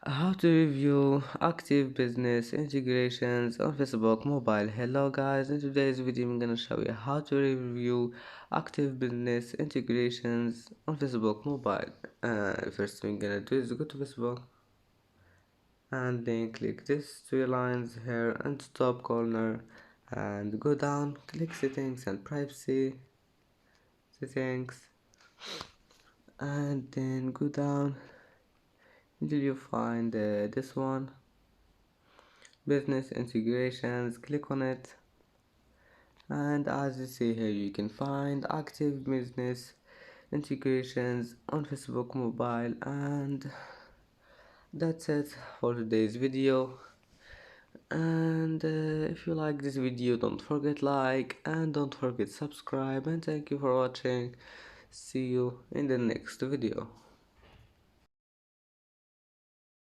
How to review active business integrations on Facebook Mobile. Hello guys, in today's video I'm gonna show you how to review active business integrations on Facebook Mobile. First thing you're gonna do is go to Facebook and then click this three lines here in the top corner and go down, click settings and privacy settings, and then go down until you find this one, business integrations. Click on it, and as you see here you can find active business integrations on Facebook Mobile. And that's it for today's video. And if you like this video, don't forget like and don't forget subscribe, and thank you for watching. See you in the next video.